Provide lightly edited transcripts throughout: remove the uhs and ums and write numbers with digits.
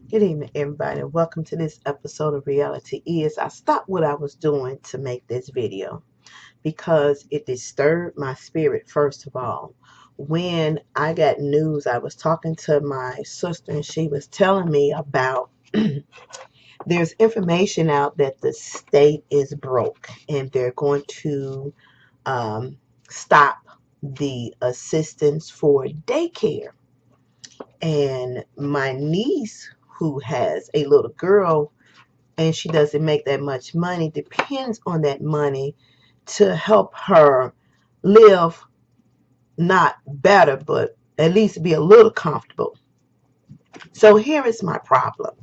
Good evening, everybody, and welcome to this episode of Reality Is. I stopped what I was doing to make this video because it disturbed my spirit, first of all. When I got news, I was talking to my sister, and she was telling me about there's information out that the state is broke and they're going to um, stop the assistance for daycare. And my niece, who has a little girl, and she doesn't make that much money, depends on that money to help her live, not better, but at least be a little comfortable. So here is my problem.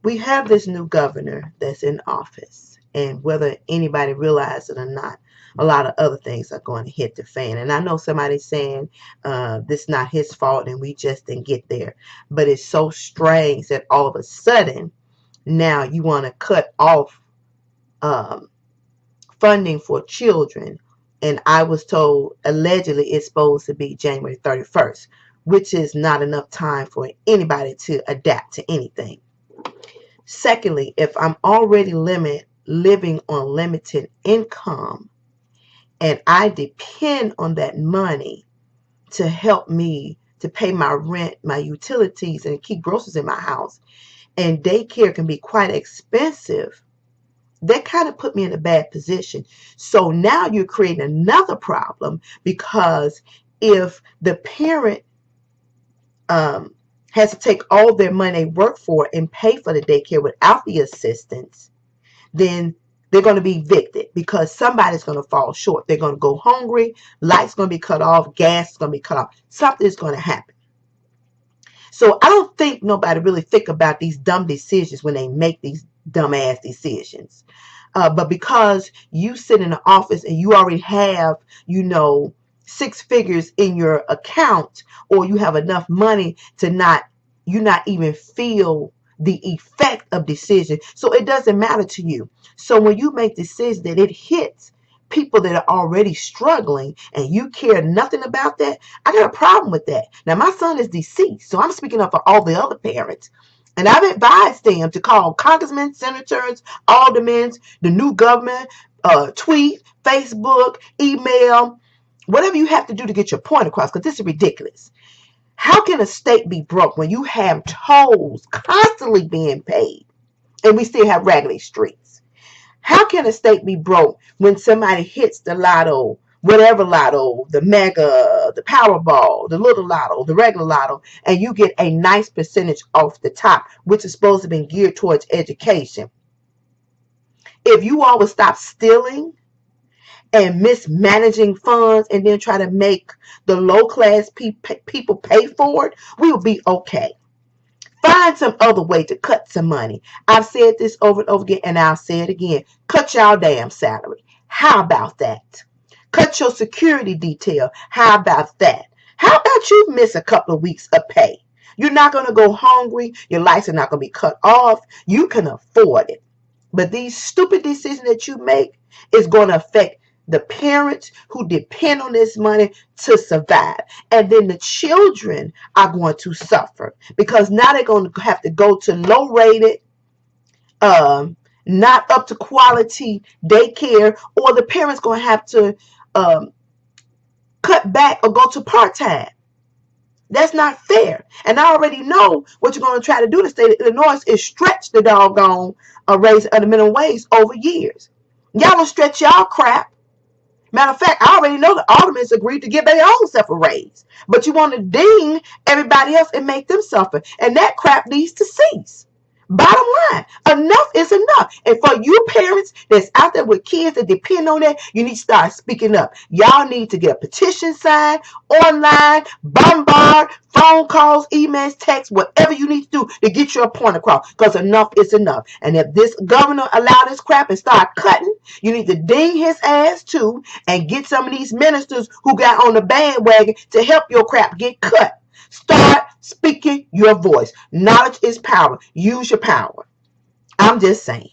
We have this new governor that's in office, and whether anybody realizes it or not, a lot of other things are going to hit the fan. And I know somebody's saying this is not his fault and we just didn't get there, but it's so strange that all of a sudden now you want to cut off um, funding for children. And I was told allegedly it's supposed to be January 31st, which is not enough time for anybody to adapt to anything. Secondly, if I'm already living on limited income and I depend on that money to help me to pay my rent, my utilities, and keep groceries in my house, and daycare can be quite expensive, that kind of put me in a bad position. So now you're creating another problem, because if the parent um, has to take all their money they work for and pay for the daycare without the assistance, then they're going to be evicted because somebody's going to fall short. They're going to go hungry, lights going to be cut off, gas is going to be cut off. Something is going to happen. So I don't think nobody really think about these dumb decisions when they make these dumbass decisions. But because you sit in the office and you already have, six figures in your account, or you have enough money to you not even feel the effect of decision. So it doesn't matter to you. So when you make decisions that it hits people that are already struggling and you care nothing about that, I got a problem with that. Now, my son is deceased, so I'm speaking up for all the other parents. And I've advised them to call congressmen, senators, aldermen, the new government, tweet, Facebook, email, whatever you have to do to get your point across, because this is ridiculous. How can a state be broke when you have tolls constantly being paid and we still have raggedy streets? How can a state be broke when somebody hits the lotto, whatever lotto, the mega, the Powerball, the little lotto, the regular lotto, and you get a nice percentage off the top, which is supposed to be geared towards education? If you all would stop stealing and mismanaging funds and then try to make the low class people pay for it, we will be okay. Find some other way to cut some money. I've said this over and over again, and I'll say it again. Cut y'all damn salary. How about that? Cut your security detail. How about that? How about you miss a couple of weeks of pay? You're not going to go hungry. Your lights are not going to be cut off. You can afford it. But these stupid decisions that you make is going to affect the parents who depend on this money to survive. And then the children are going to suffer because now they're going to have to go to low rated, um, not up to quality daycare, or the parents going to have to um, cut back or go to part time. That's not fair. And I already know what you're going to try to do. The state of Illinois is stretch the doggone raise of the minimum wage over years. Y'all don't stretch y'all crap. Matter of fact, I already know the aldermen agreed to give their own self a raise. But you want to ding everybody else and make them suffer. And that crap needs to cease. Bottom line, enough is enough. And for you parents that's out there with kids that depend on that, you need to start speaking up. Y'all need to get a petition signed, online, bombard, phone calls, emails, texts, whatever you need to do to get your point across. Because enough is enough. And if this governor allow this crap and start cutting, you need to ding his ass too and get some of these ministers who got on the bandwagon to help your crap get cut. Start speaking your voice. Knowledge is power. Use your power. I'm just saying.